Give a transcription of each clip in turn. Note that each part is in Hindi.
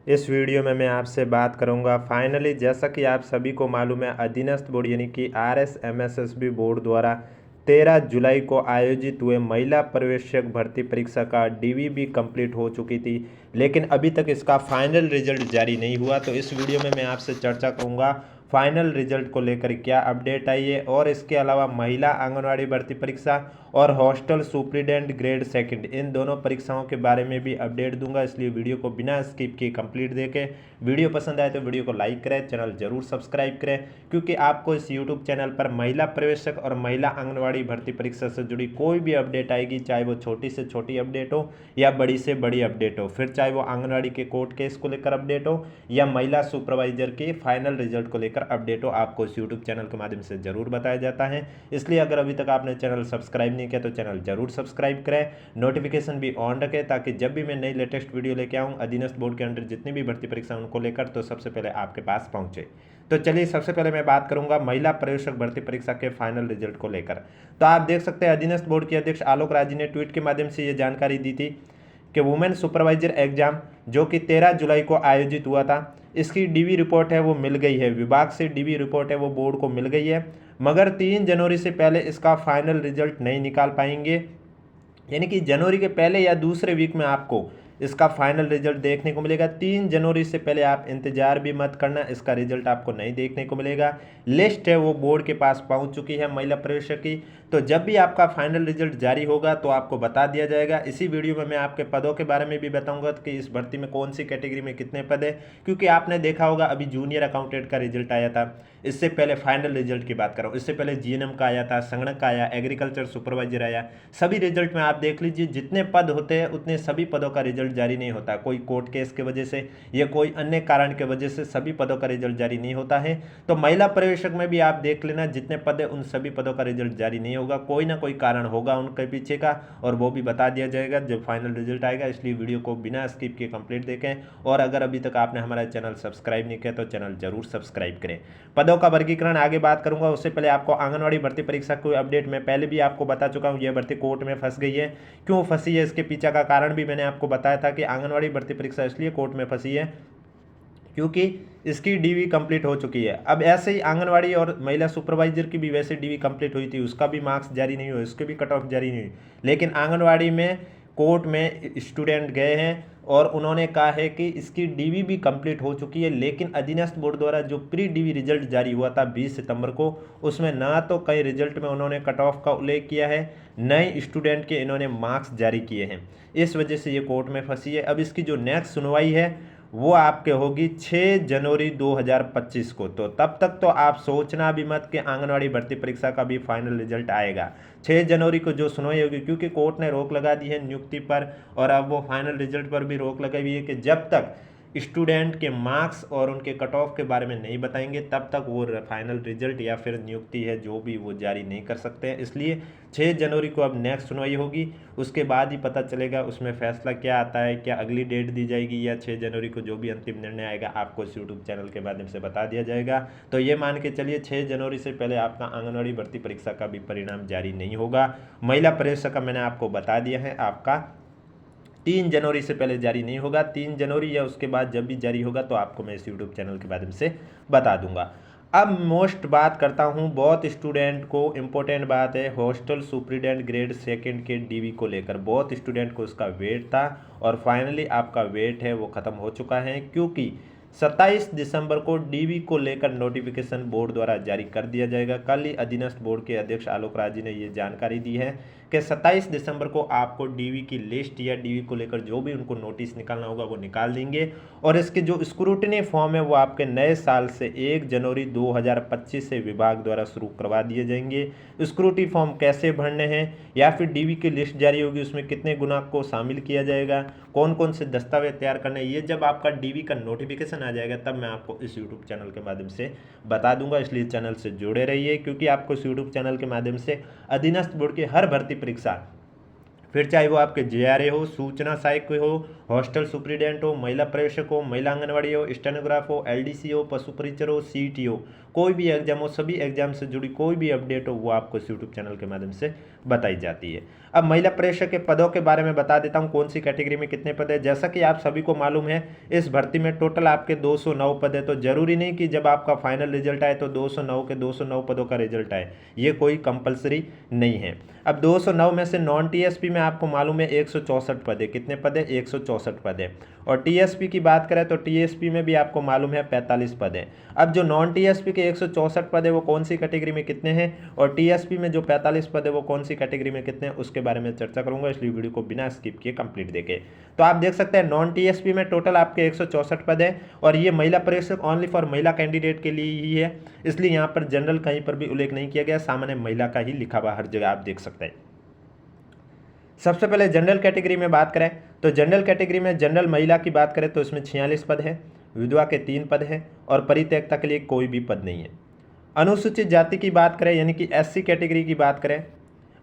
इस वीडियो में मैं आपसे बात करूंगा फाइनली, जैसा कि आप सभी को मालूम है, अधीनस्थ बोर्ड यानी कि RSMSSB बोर्ड द्वारा 13 जुलाई को आयोजित हुए महिला प्रवेशक भर्ती परीक्षा का DVB कंप्लीट हो चुकी थी, लेकिन अभी तक इसका फाइनल रिजल्ट जारी नहीं हुआ। तो इस वीडियो में मैं आपसे चर्चा करूंगा फाइनल रिजल्ट को लेकर क्या अपडेट आई है, और इसके अलावा महिला आंगनवाड़ी भर्ती परीक्षा और हॉस्टल सुप्रीडेंट ग्रेड सेकंड, इन दोनों परीक्षाओं के बारे में भी अपडेट दूंगा। इसलिए वीडियो को बिना स्किप किए कंप्लीट देखें। वीडियो पसंद आए तो वीडियो को लाइक करें, चैनल जरूर सब्सक्राइब करें, क्योंकि आपको इस यूट्यूब चैनल पर महिला प्रवेशक और महिला आंगनवाड़ी भर्ती परीक्षा से जुड़ी कोई भी अपडेट आएगी, चाहे वो छोटी से छोटी अपडेट हो या बड़ी से बड़ी अपडेट हो, फिर चाहे वो आंगनवाड़ी के कोर्ट केस को लेकर अपडेट हो या महिला सुपरवाइजर के फाइनल रिजल्ट को लेकर अपडेट हो, आपको इस यूट्यूब चैनल के माध्यम से जरूर बताया जाता है। इसलिए अगर अभी तक आपने चैनल सब्सक्राइब नहीं किया तो चैनल जरूर सब्सक्राइब करें, नोटिफिकेशन भी ऑन रखें, ताकि जब भी मैं नई लेटेस्ट वीडियो लेके आऊँ अधीनस्थ बोर्ड के अंडर जितनी भी भर्ती परीक्षा उनको लेकर, तो सबसे पहले आपके पास पहुंचे। तो चलिए, सबसे पहले मैं बात करूंगा महिला प्रवेशक भर्ती परीक्षा के फाइनल रिजल्ट को लेकर। तो आप देख सकते हैं, अधीनस्थ बोर्ड के अध्यक्ष आलोक राज जी ने ट्वीट के माध्यम से ये जानकारी दी थी कि वुमेन सुपरवाइजर एग्जाम जो कि 13 जुलाई को आयोजित हुआ था, इसकी डीवी रिपोर्ट है वो मिल गई है, विभाग से डीवी रिपोर्ट है वो बोर्ड को मिल गई है, मगर 3 जनवरी से पहले इसका फाइनल रिजल्ट नहीं निकाल पाएंगे। यानी कि जनवरी के पहले या दूसरे वीक में आपको इसका फाइनल रिजल्ट देखने को मिलेगा। 3 जनवरी से पहले आप इंतजार भी मत करना, इसका रिजल्ट आपको नहीं देखने को मिलेगा। लिस्ट है वो बोर्ड के पास पहुंच चुकी है महिला प्रवेशक की, तो जब भी आपका फाइनल रिजल्ट जारी होगा तो आपको बता दिया जाएगा। इसी वीडियो में मैं आपके पदों के बारे में भी बताऊंगा कि इस भर्ती में कौन सी कैटेगरी में कितने पद है, क्योंकि आपने देखा होगा अभी जूनियर अकाउंटेंट का रिजल्ट आया था। इससे पहले फाइनल रिजल्ट की बात करूँ, इससे पहले GNM का आया था, संगणक का आया, एग्रीकल्चर सुपरवाइजर आया। सभी रिजल्ट में आप देख लीजिए, जितने पद होते हैं उतने सभी पदों का रिजल्ट जारी नहीं होता। कोई कोर्ट केस की वजह से या कोई अन्य कारण की वजह से सभी पदों का रिजल्ट जारी नहीं होता है। तो महिला प्रवेशक में भी आप देख लेना, जितने पद है उन सभी पदों का रिजल्ट जारी नहीं होगा, कोई ना कोई कारण होगा उनके पीछे का, और वो भी बता दिया जाएगा जब फाइनल रिजल्ट आएगा। इसलिए वीडियो को बिना स्किप किए कंप्लीट देखें, और अगर अभी तक आपने हमारा चैनल सब्सक्राइब नहीं किया तो चैनल जरूर सब्सक्राइब करें। पदों का वर्गीकरण आगे बात करूंगा, उससे पहले आपको आंगनवाड़ी भर्ती परीक्षा कोई अपडेट मैं पहले भी आपको बता चुका हूं। यह भर्ती कोर्ट में फंस गई है। क्यों फंसी है, इसके पीछे का कारण भी मैंने आपको बताया था कि आंगनवाड़ी भर्ती परीक्षा इसलिए कोर्ट में फंसी है क्योंकि इसकी डीवी कंप्लीट हो चुकी है। अब ऐसे ही आंगनवाड़ी और महिला सुपरवाइजर की भी वैसे डीवी कंप्लीट हुई थी, उसका भी मार्क्स जारी नहीं हुआ, उसके भी कट ऑफ जारी नहीं हुई, लेकिन आंगनवाड़ी में कोर्ट में स्टूडेंट गए हैं और उन्होंने कहा है कि इसकी डीवी भी कंप्लीट हो चुकी है। लेकिन अधीनस्थ बोर्ड द्वारा जो प्री डीवी रिजल्ट जारी हुआ था 20 सितंबर को, उसमें ना तो कई रिजल्ट में उन्होंने कट ऑफ का उल्लेख किया है, नए स्टूडेंट के इन्होंने मार्क्स जारी किए हैं। इस वजह से ये कोर्ट में फंसी है। अब इसकी जो नेक्स्ट सुनवाई है वो आपके होगी 6 जनवरी 2025 को। तो तब तक तो आप सोचना भी मत कि आंगनवाड़ी भर्ती परीक्षा का भी फाइनल रिजल्ट आएगा। 6 जनवरी को जो सुनवाई होगी, क्योंकि कोर्ट ने रोक लगा दी है नियुक्ति पर, और अब वो फाइनल रिजल्ट पर भी रोक लगाई हुई है कि जब तक स्टूडेंट के मार्क्स और उनके कट ऑफ के बारे में नहीं बताएंगे तब तक वो फाइनल रिजल्ट या फिर नियुक्ति है जो भी वो जारी नहीं कर सकते हैं। इसलिए 6 जनवरी को अब नेक्स्ट सुनवाई होगी, उसके बाद ही पता चलेगा उसमें फैसला क्या आता है, क्या अगली डेट दी जाएगी, या 6 जनवरी को जो भी अंतिम निर्णय आएगा आपको इस यूट्यूब चैनल के माध्यम से बता दिया जाएगा। तो ये मान के चलिए 6 जनवरी से पहले आपका आंगनवाड़ी भर्ती परीक्षा का भी परिणाम जारी नहीं होगा। महिला प्रवेशक का मैंने आपको बता दिया है, आपका 3 जनवरी से पहले जारी नहीं होगा। 3 जनवरी या उसके बाद जब भी जारी होगा तो आपको मैं इस यूट्यूब चैनल के माध्यम से बता दूंगा। अब मोस्ट बात करता हूं, बहुत स्टूडेंट को इम्पोर्टेंट बात है हॉस्टल सुप्रीडेंट ग्रेड सेकंड के डीवी को लेकर। बहुत स्टूडेंट को उसका वेट था और फाइनली आपका वेट है वो ख़त्म हो चुका है, क्योंकि 27 दिसंबर को डीवी को लेकर नोटिफिकेशन बोर्ड द्वारा जारी कर दिया जाएगा। कल ही अधीनस्थ बोर्ड के अध्यक्ष आलोक राज जी ने ये जानकारी दी है कि 27 दिसंबर को आपको डीवी की लिस्ट या डीवी को लेकर जो भी उनको नोटिस निकालना होगा वो निकाल देंगे, और इसके जो स्क्रूटनी फॉर्म है वो आपके नए साल से 1 जनवरी 2025 से विभाग द्वारा शुरू करवा दिए जाएंगे। स्क्रूटनी फॉर्म कैसे भरने हैं, या फिर डीवी की लिस्ट जारी होगी उसमें कितने गुना को शामिल किया जाएगा, कौन कौन से दस्तावेज तैयार करने, ये जब आपका डीवी का नोटिफिकेशन आ जाएगा तब मैं आपको इस यूट्यूब चैनल के माध्यम से बता दूंगा। इसलिए चैनल से जुड़े रहिए, क्योंकि आपको इस यूट्यूब चैनल के माध्यम से अधीनस्थ बोर्ड की हर भर्ती परीक्षा, फिर चाहे वो आपके JRA हो, सूचना सहायक हो, हॉस्टल सुप्रीडेंट हो, महिला प्रवेशक हो, महिला आंगनवाड़ी हो, स्टेनोग्राफ हो, LDC हो, पशु परिचर हो, CT हो, कोई भी एग्जाम हो, सभी एग्जाम से जुड़ी कोई भी अपडेट हो वो आपको इस यूट्यूब चैनल के माध्यम से बताई जाती है। अब महिला पर्यवेक्षक के पदों के बारे में बता देता हूं, कौन सी कैटेगरी में कितने पद है। जैसा कि आप सभी को मालूम है इस भर्ती में टोटल आपके 209 पद है, तो जरूरी नहीं कि जब आपका फाइनल रिजल्ट आए तो 209 के 209 पदों का रिजल्ट आए, ये कोई कंपलसरी नहीं है। अब 209 में से नॉन टीएसपी में आपको मालूम है 164 पद है। कितने पद है? 164 पद है। और टीएसपी की बात करें तो टीएसपी में भी आपको मालूम है 45 पद है। अब जो नॉन टीएसपी के 164 पद है वो कौन सी कैटेगरी में कितने हैं, और टीएसपी में जो 45 पद है वो कौन सी कैटेगरी में कितने हैं, उसके बारे में चर्चा करूंगा, इसलिए वीडियो को बिना स्किप किए कंप्लीट देखें। तो आप देख सकते हैं नॉन टीएसपी में टोटल आपके 164 पद है, और ये महिला पर्यवेक्षक ओनली फॉर महिला कैंडिडेट के लिए ही है, इसलिए यहाँ पर जनरल कहीं पर भी उल्लेख नहीं किया गया, सामान्य महिला का ही लिखा हुआ हर जगह आप देख सकते हैं। सबसे पहले जनरल कैटेगरी में बात करें तो जनरल कैटेगरी में जनरल महिला की बात करें तो इसमें 46 पद है, विधवा के 3 पद है, और परित्यक्ता के लिए कोई भी पद नहीं है। अनुसूचित जाति की बात करें यानी कि एससी कैटेगरी की बात करें,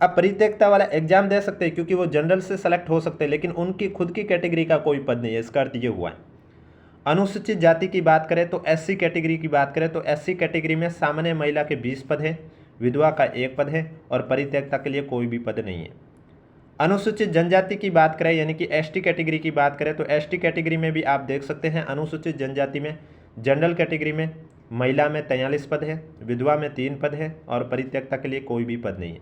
अब परित्यक्ता वाला एग्जाम दे सकते हैं क्योंकि वो जनरल से सेलेक्ट हो सकते हैं, लेकिन उनकी खुद की कैटेगरी का कोई पद नहीं है, इसका अर्थ ये हुआ है। अनुसूचित जाति की बात करें तो एससी कैटेगरी की बात करें तो एससी कैटेगरी में सामान्य महिला के 20 पद है, विधवा का 1 पद है, और परित्यक्ता के लिए कोई भी पद नहीं है। अनुसूचित जनजाति की बात करें यानी कि एसटी कैटेगरी की बात करें तो एसटी कैटेगरी में भी आप देख सकते हैं अनुसूचित जनजाति में जनरल कैटेगरी में महिला में 43 पद है, विधवा में 3 पद है, और परित्यक्ता के लिए कोई भी पद नहीं है।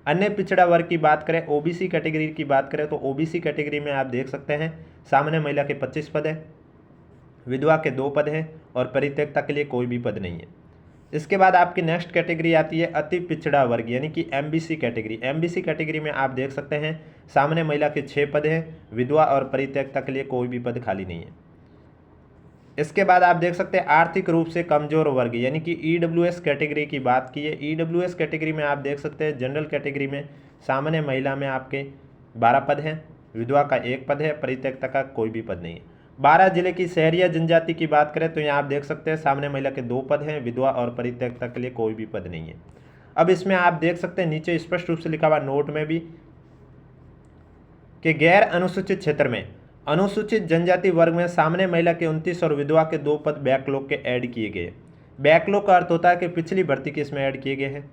अन्य पिछड़ा वर्ग की बात करें ओबीसी कैटेगरी की बात करें तो ओबीसी कैटेगरी में आप देख सकते हैं सामान्य महिला के 25 पद है, विधवा के 2 पद हैं, और परित्यक्ता के लिए कोई भी पद नहीं है। इसके बाद आपकी नेक्स्ट कैटेगरी आती है अति पिछड़ा वर्ग यानी कि एमबीसी कैटेगरी। एमबीसी कैटेगरी में आप देख सकते हैं सामान्य महिला के 6 पद हैं, विधवा और परित्यक्ता के लिए कोई भी पद खाली नहीं है। इसके बाद आप देख सकते हैं आर्थिक रूप से कमजोर वर्ग यानी कि ईडब्ल्यूएस कैटेगरी की बात की है। ईडब्ल्यूएस कैटेगरी में आप देख सकते हैं जनरल कैटेगरी में सामान्य महिला में आपके 12 पद हैं, विधवा का 1 पद है, परित्यक्ता का कोई भी पद नहीं है। 12 जिले की शहरिया जनजाति की बात करें तो यहाँ आप देख सकते हैं सामान्य महिला के 2 पद हैं, विधवा और परित्यक्ता के लिए कोई भी पद नहीं है। अब इसमें आप देख सकते हैं नीचे स्पष्ट रूप से लिखा हुआ नोट में भी कि गैर अनुसूचित क्षेत्र में अनुसूचित जनजाति वर्ग में सामान्य महिला के 29 और विधवा के 2 पद बैकलॉग के ऐड किए गए। बैकलॉग का अर्थ होता है कि पिछली भर्ती के इसमें ऐड किए गए हैं।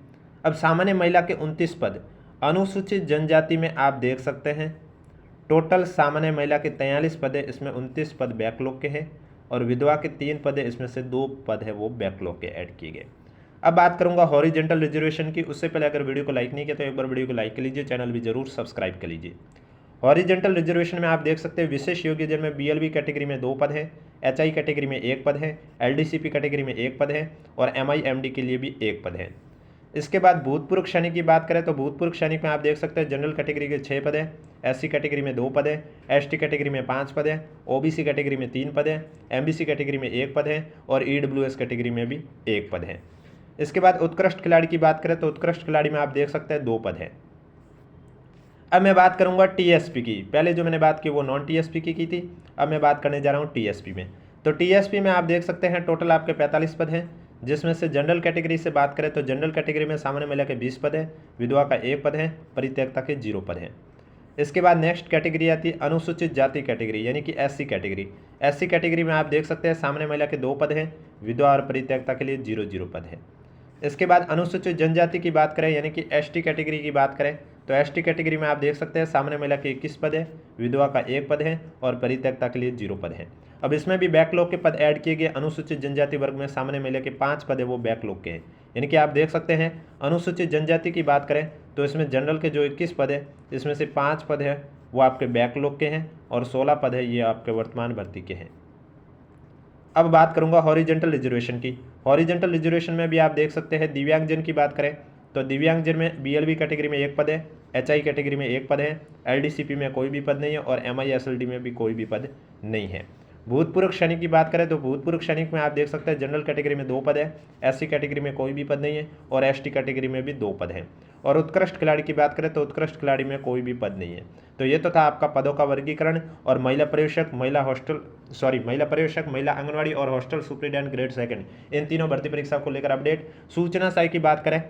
अब सामान्य महिला के 29 पद, अनुसूचित जनजाति में आप देख सकते हैं टोटल सामान्य महिला के 43 पद है, इसमें 29 पद बैकलॉग के हैं, और विधवा के 3 पद है, इसमें से 2 पद है वो बैकलॉग के ऐड किए गए। अब बात करूंगा हॉरिजेंटल रिजर्वेशन की। उससे पहले अगर वीडियो को लाइक नहीं किया तो एक बार वीडियो को लाइक कर लीजिए, चैनल भी जरूर सब्सक्राइब कर लीजिए। हॉरिजेंटल रिजर्वेशन में आप देख सकते हैं विशेष योग्यजन में बीएलबी कैटेगरी में 2 पद है, एचआई कैटेगरी में 1 पद है, एलडीसीपी कैटेगरी में 1 पद है, और एमआईएमडी के लिए भी 1 पद है। इसके बाद भूतपूर्व सैनिक की बात करें तो भूतपूर्व सैनिक में आप देख सकते हैं जनरल कैटेगरी के 6 पद है, एससी कैटेगरी में 2 पद है, एसटी कैटेगरी में 5 पद है, ओबीसी कैटेगरी में 3 पद है, एमबीसी कैटेगरी में 1 पद है, और ईडब्ल्यूएस कैटेगरी में भी 1 पद है। इसके बाद उत्कृष्ट खिलाड़ी की बात करें तो उत्कृष्ट खिलाड़ी में आप देख सकते हैं 2 पद है। अब मैं बात करूंगा टीएसपी की। पहले जो मैंने बात की वो नॉन टीएसपी की थी, अब मैं बात करने जा रहा हूँ टीएसपी में। तो टीएसपी में आप देख सकते हैं टोटल आपके 45 पद हैं, जिसमें से जनरल कैटेगरी से बात करें तो जनरल कैटेगरी में सामान्य महिला के 20 पद है, विधवा का 1 पद है, परित्यक्ता के 0 पद है। इसके बाद नेक्स्ट कैटेगरी आती है अनुसूचित जाति कैटेगरी यानी कि एससी कैटेगरी। एससी कैटेगरी में आप देख सकते हैं सामान्य महिला के 2 पद हैं, विधवा और परित्यक्ता के लिए 0 पद है। इसके बाद अनुसूचित जनजाति की बात करें यानी कि एसटी कैटेगरी की बात करें तो एसटी कैटेगरी में आप देख सकते हैं सामान्य महिला के 21 पद है, विधवा का 1 पद है, और परित्यक्ता के लिए 0 पद है। अब इसमें भी बैकलॉग के पद ऐड किए गए। अनुसूचित जनजाति वर्ग में सामान्य महिला के 5 पद है वो बैकलॉग के हैं, यानी कि आप देख सकते हैं अनुसूचित जनजाति की बात करें तो इसमें जनरल के जो 21 पद है इसमें से 5 पद है वो आपके बैकलॉग के हैं, और 16 पद है ये आपके वर्तमान भर्ती के हैं। अब बात करूंगा हॉरिजेंटल रिजर्वेशन की। हॉरिजेंटल रिजर्वेशन में भी आप देख सकते हैं दिव्यांगजन की बात करें तो दिव्यांगजन में बीएलबी कैटेगरी में 1 पद है, एचआई कैटेगरी में 1 पद है, एलडीसीपी में कोई भी पद नहीं है, और एमआईएसएलडी में भी कोई भी पद नहीं है। भूतपूर्व सैनिक की बात करें तो भूतपूर्व सैनिक में आप देख सकते हैं जनरल कैटेगरी में 2 पद है, एससी कैटेगरी में कोई भी पद नहीं है, और एसटी कैटेगरी में भी 2 पद हैं। और उत्कृष्ट खिलाड़ी की बात करें तो उत्कृष्ट खिलाड़ी में कोई भी पद नहीं है। तो ये तो था आपका पदों का वर्गीकरण। और महिला पर्यवेक्षक, महिला पर्यवेक्षक, महिला आंगनवाड़ी और हॉस्टल सुपरिटेंडेंट ग्रेड 2 इन तीनों भर्ती परीक्षा को लेकर अपडेट। सूचना साई की बात करें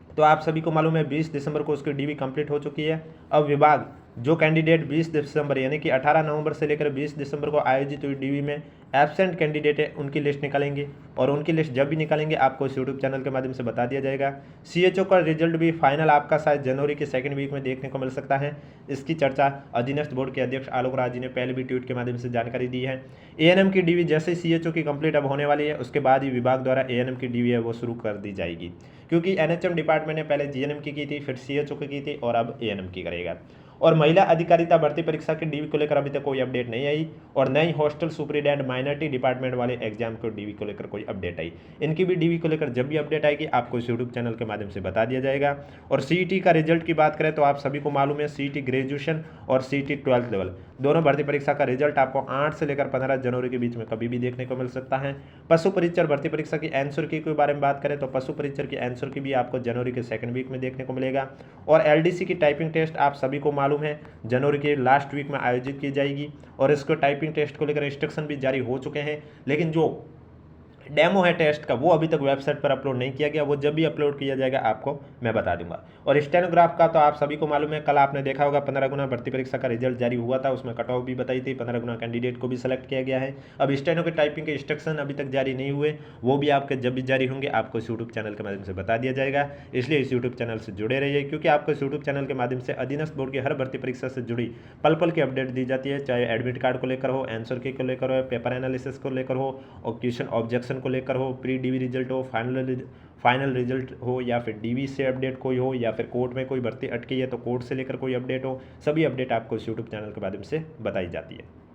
तो आप सभी को मालूम है 20 दिसंबर को उसकी डीवी कंप्लीट हो चुकी है। अब विभाग जो कैंडिडेट 20 दिसंबर यानी कि 18 नवंबर से लेकर 20 दिसंबर को आयोजित हुई डीवी में एब्सेंट कैंडिडेट है उनकी लिस्ट निकालेंगे, और उनकी लिस्ट जब भी निकालेंगे आपको इस यूट्यूब चैनल के माध्यम से बता दिया जाएगा। सीएचओ का रिजल्ट भी फाइनल आपका शायद जनवरी के सेकंड वीक में देखने को मिल सकता है। इसकी चर्चा अधीनस्थ बोर्ड के अध्यक्ष आलोक राज जी ने पहले भी ट्वीट के माध्यम से जानकारी दी है। एएनएम की डीवी जैसे सीएचओ की कंप्लीट अब होने वाली है, उसके बाद ही विभाग द्वारा एएनएम की डीवी है वो शुरू कर दी जाएगी, क्योंकि एनएचएम डिपार्टमेंट ने पहले जीएनएम की थी, फिर सीएचओ की थी और अब एएनएम की करेगा। और महिला अधिकारिता भर्ती परीक्षा की डीवी को लेकर अभी तक कोई अपडेट नहीं आई, और न ही हॉस्टल सुपरिटेंडेंट माइनॉरिटी डिपार्टमेंट वाले एग्जाम को डीवी को लेकर कोई अपडेट आई। इनकी भी डीवी को लेकर जब भी अपडेट आएगी आपको इस यूट्यूब चैनल के माध्यम से बता दिया जाएगा। और सीईटी का रिजल्ट की बात करें तो आप सभी को मालूम है सीईटी ग्रेजुएशन और सीईटी 12th लेवल दोनों भर्ती परीक्षा का रिजल्ट आपको 8 से लेकर 15 जनवरी के बीच में कभी भी देखने को मिल सकता है। पशु परीक्षर भर्ती परीक्षा की आंसर की के बारे में बात करें तो पशु परीक्षर की आंसर की भी आपको जनवरी के सेकंड वीक में देखने को मिलेगा। और एलडीसी की टाइपिंग टेस्ट आप सभी को मालूम है जनवरी के लास्ट वीक में आयोजित की जाएगी, और इसको टाइपिंग टेस्ट को लेकर इंस्ट्रक्शन भी जारी हो चुके हैं, लेकिन जो डेमो है टेस्ट का वो अभी तक वेबसाइट पर अपलोड नहीं किया गया, वो जब भी अपलोड किया जाएगा आपको मैं बता दूंगा। और स्टेनोग्राफ का तो आप सभी को मालूम है, कल आपने देखा होगा 15 गुना भर्ती परीक्षा का रिजल्ट जारी हुआ था, उसमें कट ऑफ भी बताई थी, 15 गुना कैंडिडेट को भी सेलेक्ट किया गया है। अब स्टेनो के टाइपिंग के इंस्ट्रक्शन अभी तक जारी नहीं हुए, वो भी आपके जब भी जारी होंगे आपको इस यूट्यूब चैनल के माध्यम से बता दिया जाएगा। इसलिए इस यूट्यूब चैनल से जुड़े रहिए, क्योंकि आपको इस यूट्यूब चैनल के माध्यम से अधीनस्थ बोर्ड की हर भर्ती परीक्षा से जुड़ी पल पल की अपडेट दी जाती है, चाहे एडमिट कार्ड को लेकर हो, आंसर की को लेकर हो, पेपर एनालिसिस को लेकर हो, और क्वेश्चन ऑब्जेक्शन को लेकर हो, प्री डीवी रिजल्ट हो, फाइनल रिजल्ट हो, या फिर डीवी से अपडेट कोई हो, या फिर कोर्ट में कोई भर्ती अटकी है तो कोर्ट से लेकर कोई अपडेट हो। सभी अपडेट आपको इस यूट्यूब चैनल के माध्यम से बताई जाती है।